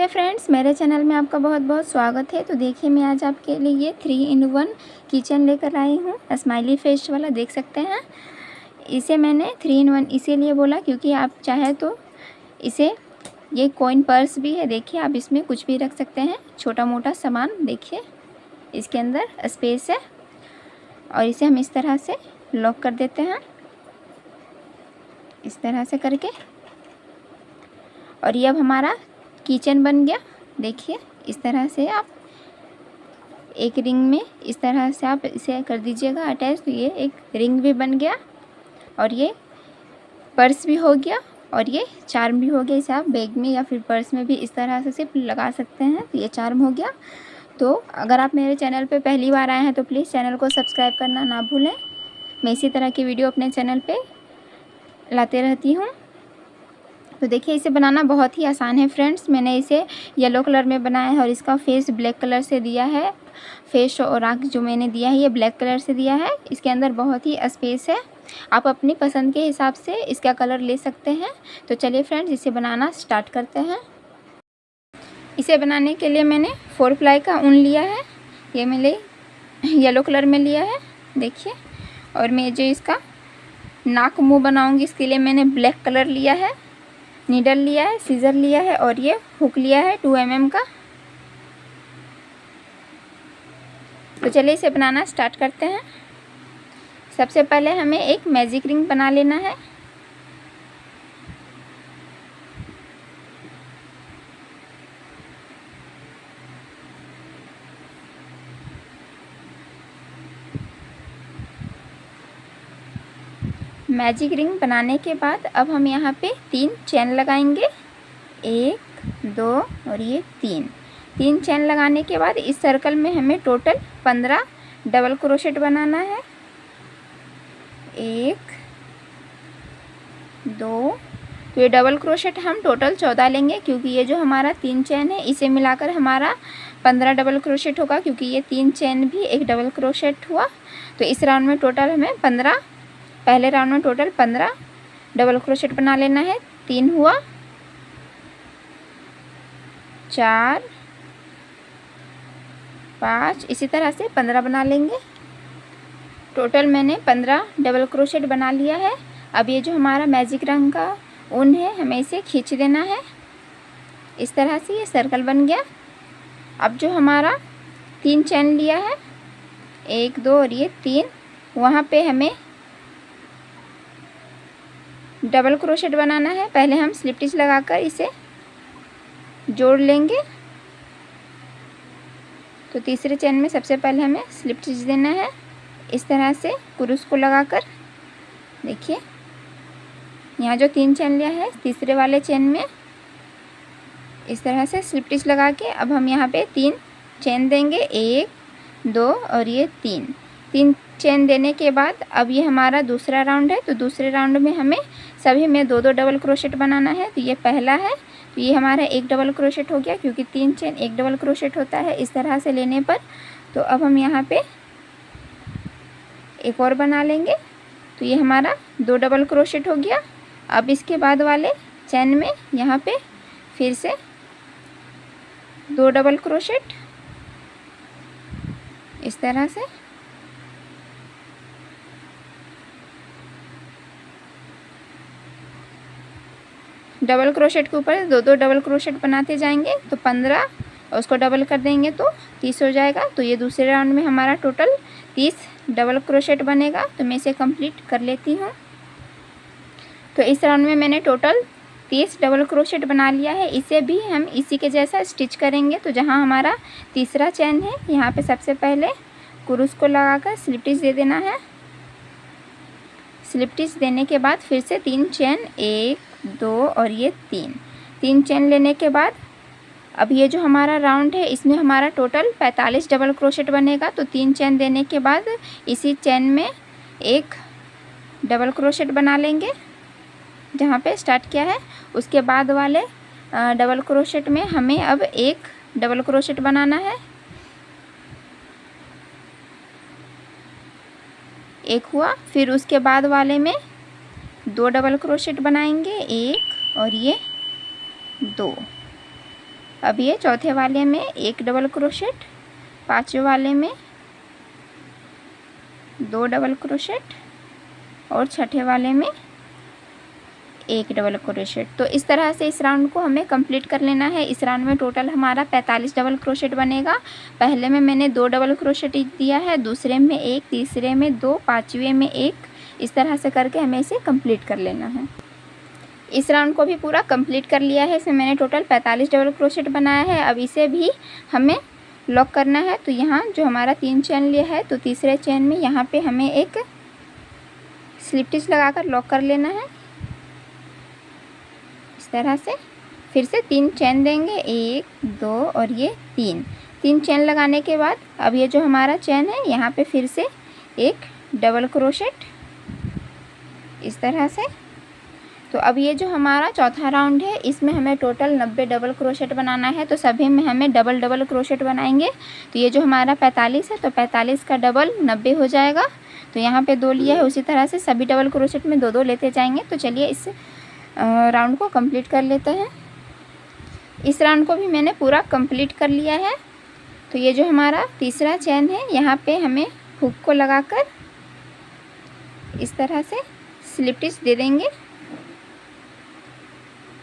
Hi friends, मेरे channel में आपका बहुत बहुत स्वागत है। तो देखिए, मैं आज आपके लिए 3 in 1 किचन लेकर आई हूँ। स्माइली फेस वाला देख सकते हैं। इसे मैंने 3 in 1 इसीलिए बोला क्योंकि आप चाहे तो इसे ये कॉइन पर्स भी है। देखिए, आप इसमें कुछ भी रख सकते हैं, छोटा मोटा सामान। देखिए, इसके अंदर स्पेस है और इसे हम इस तरह से लॉक कर देते हैं, इस तरह से करके। और ये अब हमारा किचन बन गया। देखिए, इस तरह से आप एक रिंग में इस तरह से आप इसे कर दीजिएगा अटैच, तो ये एक रिंग भी बन गया और ये पर्स भी हो गया और ये चार्म भी हो गया। इसे आप बैग में या फिर पर्स में भी इस तरह से सिर्फ लगा सकते हैं, तो ये चार्म हो गया। तो अगर आप मेरे चैनल पे पहली बार आए हैं तो प्लीज़ चैनल को सब्सक्राइब करना ना भूलें। मैं इसी तरह की वीडियो अपने चैनल पे लाते रहती हूँ। तो देखिए, इसे बनाना बहुत ही आसान है फ्रेंड्स। मैंने इसे येलो कलर में बनाया है और इसका फेस ब्लैक कलर से दिया है। फेस और आँख जो मैंने दिया है ये ब्लैक कलर से दिया है। इसके अंदर बहुत ही स्पेस है, आप अपनी पसंद के हिसाब से इसका कलर ले सकते हैं। तो चलिए फ्रेंड्स, इसे बनाना स्टार्ट करते हैं। इसे बनाने के लिए मैंने 4 प्लाई का ऊन लिया है। ये मैंने येलो कलर में लिया है, देखिए। और मैं जो इसका नाक मुँह बनाऊँगी इसके लिए मैंने ब्लैक कलर लिया है, नीडल लिया है, सीजर लिया है और ये हुक लिया है 2 mm का। तो चलिए इसे बनाना स्टार्ट करते हैं। सबसे पहले हमें एक मैजिक रिंग बना लेना है। मैजिक रिंग बनाने के बाद अब हम यहाँ पे 3 चेन लगाएंगे, 1 2 और ये 3 चेन लगाने के बाद इस सर्कल में हमें टोटल 15 डबल क्रोशेट बनाना है। 1 2, तो ये डबल क्रोशेट हम टोटल 14 लेंगे क्योंकि ये जो हमारा 3 चेन है इसे मिलाकर हमारा 15 डबल क्रोशेट होगा, क्योंकि ये 3 चेन भी एक डबल क्रोशेट हुआ। तो इस राउंड में टोटल हमें 15, पहले राउंड में टोटल 15 डबल क्रोशेट बना लेना है। 3 हुआ, 4 5, इसी तरह से 15 बना लेंगे। टोटल मैंने 15 डबल क्रोशेट बना लिया है। अब ये जो हमारा मैजिक रंग का ऊन है हमें इसे खींच देना है, इस तरह से ये सर्कल बन गया। अब जो हमारा 3 चेन लिया है, 1 2 और ये 3, वहाँ पे हमें डबल क्रोशेट बनाना है। पहले हम स्लिप स्टिच लगाकर इसे जोड़ लेंगे। तो तीसरे चेन में सबसे पहले हमें स्लिप स्टिच देना है, इस तरह से क्रूस को लगाकर। देखिए, यहाँ जो 3 चेन लिया है तीसरे वाले चेन में इस तरह से स्लिप स्टिच लगा के अब हम यहाँ पे 3 चेन देंगे, 1 2 और ये 3 चेन देने के बाद अब ये हमारा दूसरा राउंड है। तो दूसरे राउंड में हमें सभी में 2 2 डबल क्रोशेट बनाना है। तो ये पहला है, तो ये हमारा एक डबल क्रोशेट हो गया क्योंकि 3 चेन एक डबल क्रोशेट होता है इस तरह से लेने पर। तो अब हम यहाँ पे एक और बना लेंगे, तो ये हमारा 2 डबल क्रोशेट हो गया। अब इसके बाद वाले चेन में यहाँ पे फिर से 2 डबल क्रोशेट, इस तरह से। डबल क्रोशेट के ऊपर 2 2 डबल क्रोशेट बनाते जाएंगे, तो 15 और उसको डबल कर देंगे तो 30 हो जाएगा। तो ये दूसरे राउंड में हमारा टोटल 30 डबल क्रोशेट बनेगा। तो मैं इसे कंप्लीट कर लेती हूँ। तो इस राउंड में मैंने टोटल 30 डबल क्रोशेट बना लिया है। इसे भी हम इसी के जैसा स्टिच करेंगे। तो जहाँ हमारा तीसरा चेन है यहाँ पे सबसे पहले क्रूस को लगाकर स्लिप स्टिच दे देना है। स्लिप स्टिच देने के बाद फिर से 3 चेन, 1 2 और ये 3 चेन लेने के बाद अब ये जो हमारा राउंड है इसमें हमारा टोटल 45 डबल क्रोशेट बनेगा। तो 3 चेन देने के बाद इसी चेन में एक डबल क्रोशेट बना लेंगे जहाँ पे स्टार्ट किया है। उसके बाद वाले डबल क्रोशेट में हमें अब एक डबल क्रोशेट बनाना है, एक हुआ। फिर उसके बाद वाले में 2 डबल क्रोशेट बनाएंगे, 1 और ये 2। अब ये चौथे वाले में एक डबल क्रोशेट, पांचवें वाले में 2 डबल क्रोशेट और छठे वाले में एक डबल क्रोशेट। तो इस तरह से इस राउंड को हमें कंप्लीट कर लेना है। इस राउंड में टोटल हमारा 45 डबल क्रोशेट बनेगा। पहले में मैंने 2 डबल क्रोशेट दिया है, दूसरे में 1, तीसरे में 2, पांचवें में 1, इस तरह से करके हमें इसे कंप्लीट कर लेना है। इस राउंड को भी पूरा कंप्लीट कर लिया है। इसमें मैंने टोटल 45 डबल क्रोशेट बनाया है। अब इसे भी हमें लॉक करना है। तो यहाँ जो हमारा 3 चेन लिया है, तो तीसरे चेन में यहाँ पे हमें एक स्लिप स्टिच लगाकर लॉक कर लेना है इस तरह से। फिर से 3 चेन देंगे, 1, 2 और ये 3 चेन लगाने के बाद अब ये जो हमारा चेन है यहाँ पे फिर से एक डबल क्रोशेट इस तरह से। तो अब ये जो हमारा चौथा राउंड है, इसमें हमें टोटल 90 डबल क्रोशेट बनाना है। तो सभी में हमें डबल डबल क्रोशेट बनाएंगे। तो ये जो हमारा 45 है, तो 45 का डबल 90 हो जाएगा। तो यहाँ पे 2 लिया है, उसी तरह से सभी डबल क्रोशेट में 2-2 लेते जाएंगे। तो चलिए इस राउंड को कंप्लीट कर लेते हैं। इस राउंड को भी मैंने पूरा कंप्लीट कर लिया है। तो ये जो हमारा तीसरा चेन है, यहाँ पे हमें हुक को लगाकर इस तरह से स्लिप स्टिच दे देंगे।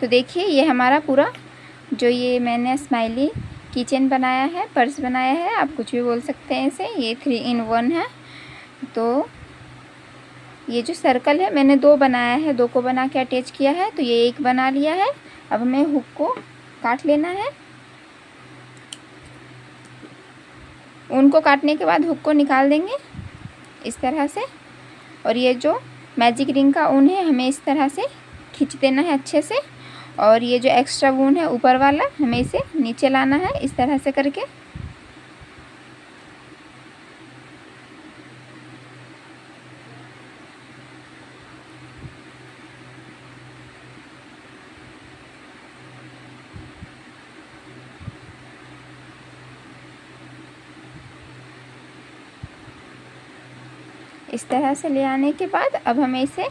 तो देखिए ये हमारा पूरा जो ये मैंने स्माइली किचन बनाया है, पर्स बनाया है, आप कुछ भी बोल सकते हैं इसे, ये 3 in 1 है। तो ये जो सर्कल है मैंने 2 बनाया है, 2 को बना के अटैच किया है। तो ये 1 बना लिया है। अब हमें हुक को काट लेना है। ऊन को काटने के बाद हुक को निकाल देंगे इस तरह से। और ये जो मैजिक रिंग का ऊन है, हमें इस तरह से खींच देना है अच्छे से। और ये जो एक्स्ट्रा ऊन है ऊपर वाला, हमें इसे नीचे लाना है इस तरह से करके। इस तरह से ले आने के बाद अब हमें इसे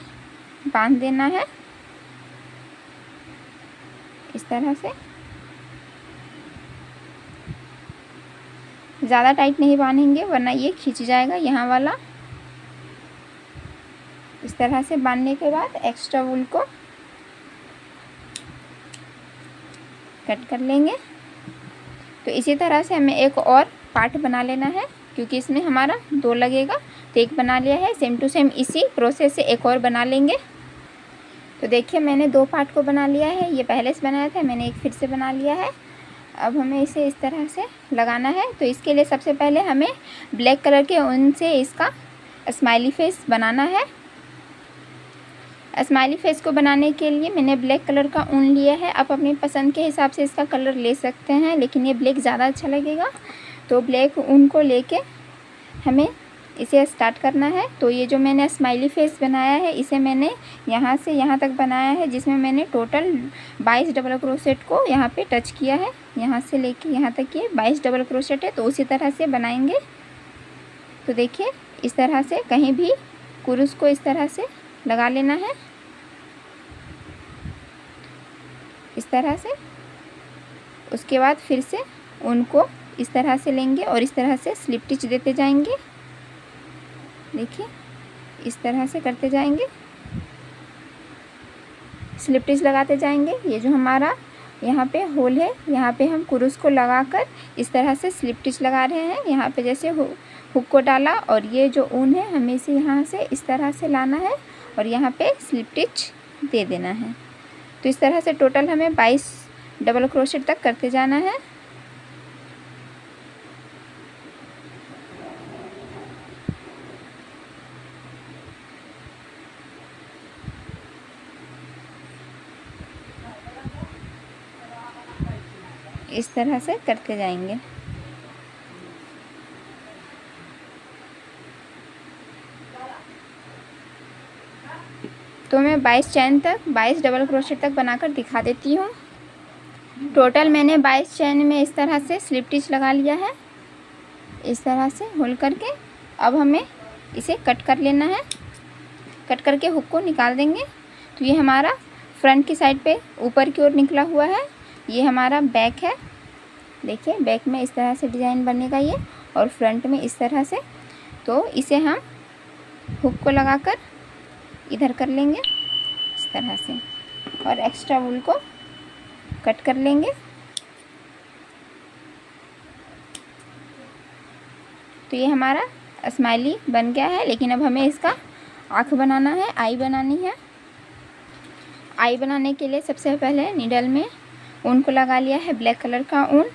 बांध देना है इस तरह से। ज़्यादा टाइट नहीं बांधेंगे वरना ये खींच जाएगा यहाँ वाला। इस तरह से बांधने के बाद एक्स्ट्रा वूल को कट कर लेंगे। तो इसी तरह से हमें एक और पार्ट बना लेना है, क्योंकि इसमें हमारा 2 लगेगा। तो एक बना लिया है। सेम टू सेम इसी प्रोसेस से एक और बना लेंगे। तो देखिए मैंने 2 पार्ट को बना लिया है। ये पहले से बनाया था, मैंने एक फिर से बना लिया है। अब हमें इसे इस तरह से लगाना है। तो इसके लिए सबसे पहले हमें ब्लैक कलर के ऊन से इसका स्माइली फेस बनाना है। स्माइली फेस को बनाने के लिए मैंने ब्लैक कलर का ऊन लिया है। आप अपनी पसंद के हिसाब से इसका कलर ले सकते हैं, लेकिन ये ब्लैक ज़्यादा अच्छा लगेगा। तो ब्लैक ऊन को लेके हमें इसे स्टार्ट करना है। तो ये जो मैंने स्माइली फेस बनाया है, इसे मैंने यहाँ से यहाँ तक बनाया है, जिसमें मैंने टोटल 22 डबल क्रोशेट को यहाँ पे टच किया है। यहाँ से लेके यहाँ तक ये 22 डबल क्रोशेट है। तो उसी तरह से बनाएंगे। तो देखिए इस तरह से कहीं भी कुरुस को इस तरह से लगा लेना है इस तरह से। उसके बाद फिर से उनको इस तरह से लेंगे और इस तरह से स्लिप स्टिच देते जाएंगे। देखिए इस तरह से करते जाएंगे, स्लिप स्टिच लगाते जाएंगे। ये जो हमारा यहाँ पे होल है, यहाँ पे हम कुरुस को लगाकर इस तरह से स्लिप स्टिच लगा रहे हैं। यहाँ पे जैसे हुक को डाला और ये जो ऊन है हमें इसे यहाँ से इस तरह से लाना है और यहाँ पे स्लिप स्टिच दे देना है। तो इस तरह से टोटल हमें 22 डबल क्रोशेट तक करते जाना है। इस तरह से करते जाएंगे। तो मैं 22 चैन तक 22 डबल क्रोशेट तक बनाकर दिखा देती हूँ। टोटल मैंने 22 चैन में इस तरह से स्लिप स्टिच लगा लिया है, इस तरह से होल करके। अब हमें इसे कट कर लेना है। कट करके हुक को निकाल देंगे। तो ये हमारा फ्रंट की साइड पे ऊपर की ओर निकला हुआ है। ये हमारा बैक है। देखिए बैक में इस तरह से डिज़ाइन बनेगा ये, और फ्रंट में इस तरह से। तो इसे हम हुक को लगाकर इधर कर लेंगे इस तरह से, और एक्स्ट्रा वूल को कट कर लेंगे। तो ये हमारा स्माइली बन गया है। लेकिन अब हमें इसका आँख बनाना है, आई बनानी है। आई बनाने के लिए सबसे पहले नीडल में ऊन को लगा लिया है, ब्लैक कलर का ऊन।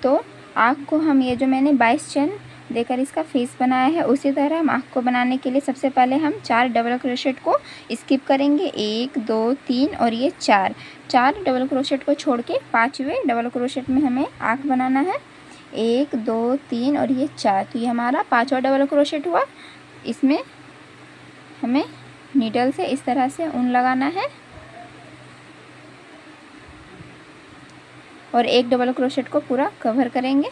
तो आँख को हम ये जो मैंने 22 चेन देकर इसका फेस बनाया है, उसी तरह हम आँख को बनाने के लिए सबसे पहले हम 4 डबल क्रोशेट को स्किप करेंगे। 1 2 3 और ये 4 डबल क्रोशेट को छोड़ के 5वें डबल क्रोशेट में हमें आँख बनाना है। 1 2 3 और ये 4। तो ये हमारा 5वां डबल क्रोशेट हुआ। इसमें हमें नीडल से इस तरह से ऊन लगाना है और एक डबल क्रोशेट को पूरा कवर करेंगे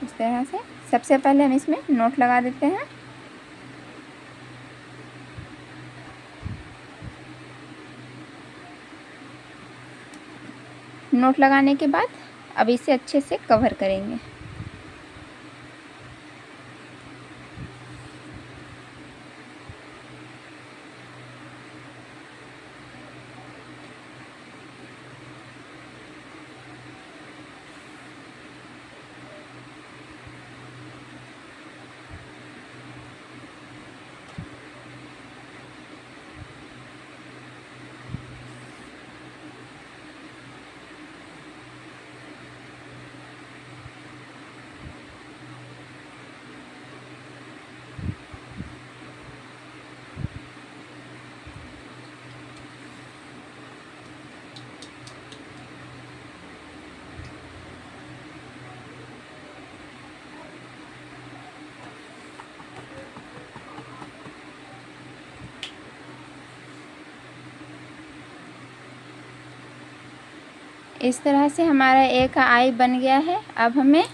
इस तरह से। सबसे पहले हम इसमें नॉट लगा देते हैं। नॉट लगाने के बाद अब इसे अच्छे से कवर करेंगे। इस तरह से हमारा एक आई बन गया है। अब हमें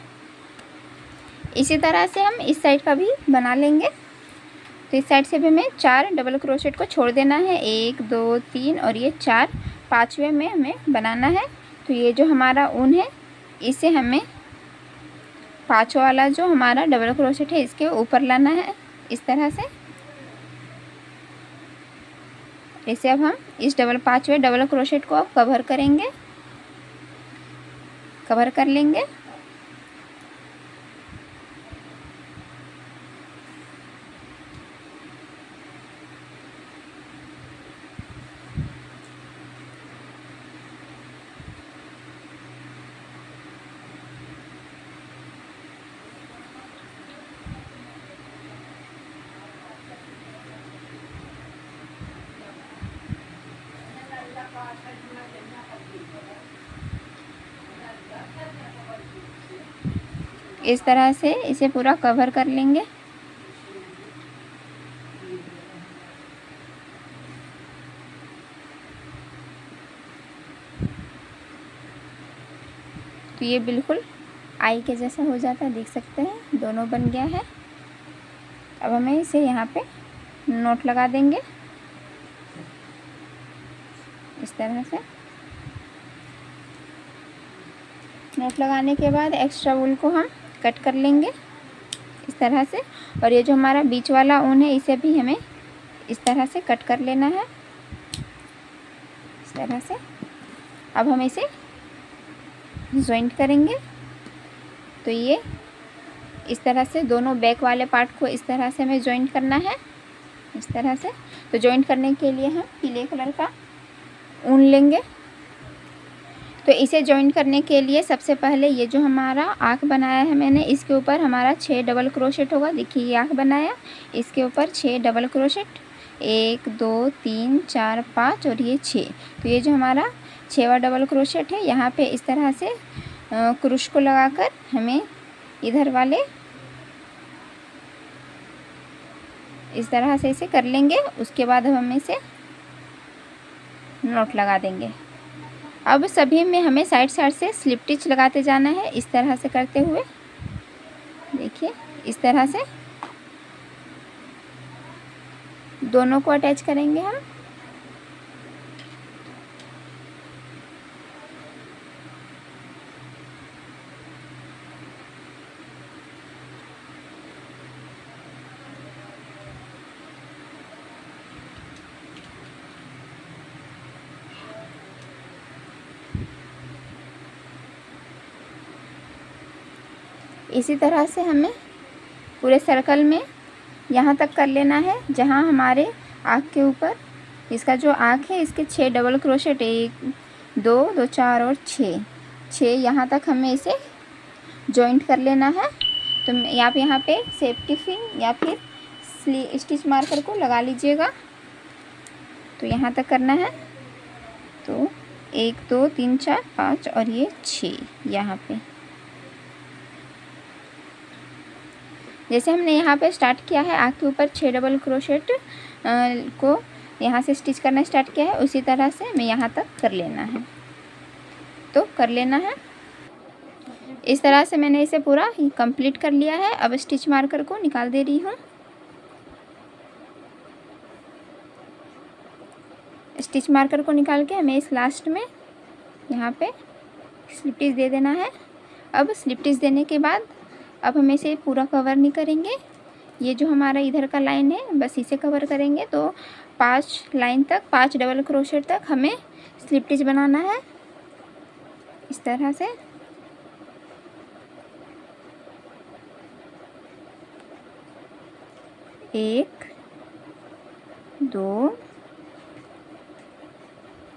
इसी तरह से हम इस साइड का भी बना लेंगे। तो इस साइड से भी हमें 4 डबल क्रोशेट को छोड़ देना है। 1 2 3 और ये 4, 5वें में हमें बनाना है। तो ये जो हमारा ऊन है, इसे हमें 5वां वाला जो हमारा डबल क्रोशेट है इसके ऊपर लाना है इस तरह से। इसे अब हम इस 5वें डबल क्रोशेट को अब कवर करेंगे, कवर कर लेंगे। इस तरह से इसे पूरा कवर कर लेंगे। तो ये बिल्कुल आई के जैसा हो जाता है, देख सकते हैं दोनों बन गया है। अब हमें इसे यहाँ पे नोट लगा देंगे इस तरह से। नोट लगाने के बाद एक्स्ट्रा वूल को हम कट कर लेंगे इस तरह से। और ये जो हमारा बीच वाला ऊन है, इसे भी हमें इस तरह से कट कर लेना है इस तरह से। अब हम इसे जॉइंट करेंगे। तो ये इस तरह से दोनों बैक वाले पार्ट को इस तरह से हमें जॉइंट करना है इस तरह से। तो जॉइंट करने के लिए हम पीले कलर का ऊन लेंगे। तो इसे जॉइंट करने के लिए सबसे पहले ये जो हमारा आँख बनाया है मैंने, इसके ऊपर हमारा 6 डबल क्रोशेट होगा। देखिए ये आँख बनाया, इसके ऊपर 6 डबल क्रोशेट, 1 2 3 4 5 और ये 6। तो ये जो हमारा 6वां डबल क्रोशेट है, यहाँ पे इस तरह से क्रूश को लगाकर हमें इधर वाले इस तरह से इसे कर लेंगे। उसके बाद हम इसे नॉट लगा देंगे। अब सभी में हमें साइड साइड से स्लिप स्टिच लगाते जाना है इस तरह से करते हुए। देखिए इस तरह से दोनों को अटैच करेंगे हम। इसी तरह से हमें पूरे सर्कल में यहाँ तक कर लेना है जहाँ हमारे आँख के ऊपर, इसका जो आँख है इसके 6 डबल क्रोशेट, 1 2 2 4 और 6 यहाँ तक हमें इसे जॉइंट कर लेना है। तो आप यहाँ पे सेफ्टी पिन या फिर स्टिच मार्कर को लगा लीजिएगा। तो यहाँ तक करना है। तो 1 2 3 4 5 और ये 6 यहाँ पे। जैसे हमने यहाँ पे स्टार्ट किया है आँख के ऊपर 6 डबल क्रोशेट को यहाँ से स्टिच करना स्टार्ट किया है, उसी तरह से हमें यहाँ तक कर लेना है। तो कर लेना है इस तरह से। मैंने इसे पूरा कंप्लीट कर लिया है। अब स्टिच मार्कर को निकाल दे रही हूँ। स्टिच मार्कर को निकाल के हमें इस लास्ट में यहाँ पे स्लिप स्टिच दे देना है। अब स्लिप स्टिच देने के बाद अब हम इसे पूरा कवर नहीं करेंगे। ये जो हमारा इधर का लाइन है बस इसे कवर करेंगे। तो 5 लाइन तक, 5 डबल क्रोशेट तक हमें स्लिप स्टिच बनाना है इस तरह से। एक 2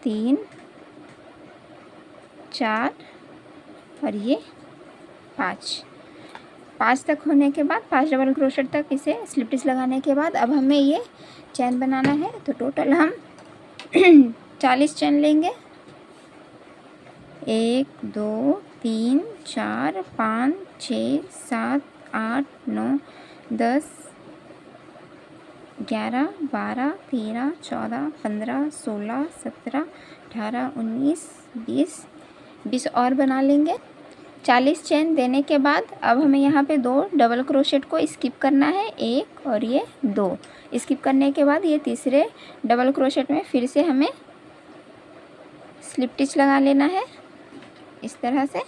3 4 और ये 5 तक होने के बाद 5 डबल क्रोशेट तक इसे स्लिप स्टिच लगाने के बाद अब हमें ये चैन बनाना है। तो टोटल हम 40 चैन लेंगे। 1 2 3 4 5 6 7 8 9 10 11 12 13 14 15 16 17 18 19 20 और बना लेंगे। 40 चेन देने के बाद अब हमें यहाँ पे 2 डबल क्रोशेट को स्किप करना है, 1 और ये 2 स्किप करने के बाद ये तीसरे डबल क्रोशेट में फिर से हमें स्लिप स्टिच लगा लेना है इस तरह से।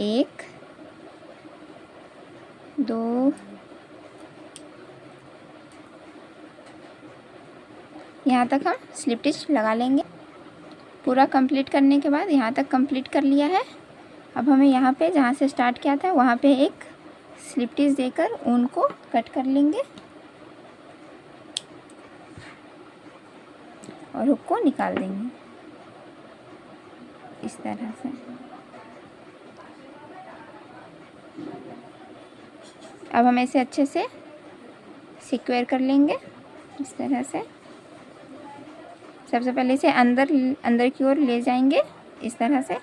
1 2 यहाँ तक हम स्लिप स्टिच लगा लेंगे। पूरा कंप्लीट करने के बाद यहाँ तक कंप्लीट कर लिया है। अब हमें यहाँ पे जहाँ से स्टार्ट किया था वहाँ पे एक स्लिप स्टिच देकर ऊन को कट कर लेंगे और हुक को निकाल देंगे इस तरह से। अब हम इसे अच्छे से सिक्वेयर कर लेंगे इस तरह से। सबसे पहले इसे अंदर की ओर ले जाएंगे इस तरह से।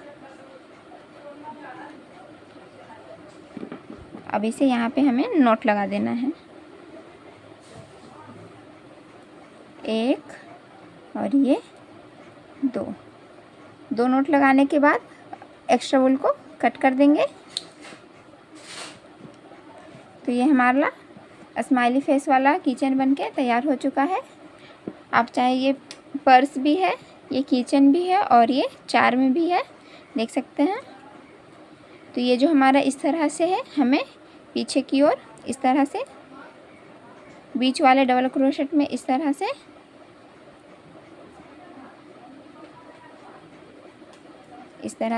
अब इसे यहाँ पे हमें नॉट लगा देना है, 1 और ये 2 नॉट लगाने के बाद एक्स्ट्रा वूल को कट कर देंगे। तो ये हमारा स्माइली फेस वाला किचन बनके तैयार हो चुका है। आप चाहे ये पर्स भी है, ये किचन भी है और ये चार्म भी है, देख सकते हैं। तो ये जो हमारा इस तरह से है, हमें पीछे की ओर इस तरह से बीच वाले डबल क्रोशेट में इस तरह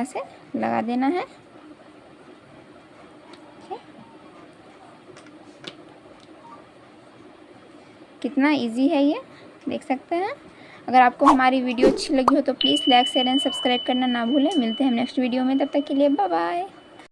से लगा देना है। कितना इजी है ये, देख सकते हैं। अगर आपको हमारी वीडियो अच्छी लगी हो तो please like share and subscribe करना ना भूलें। मिलते हैं नेक्स्ट वीडियो में, तब तक के लिए बाय बाय।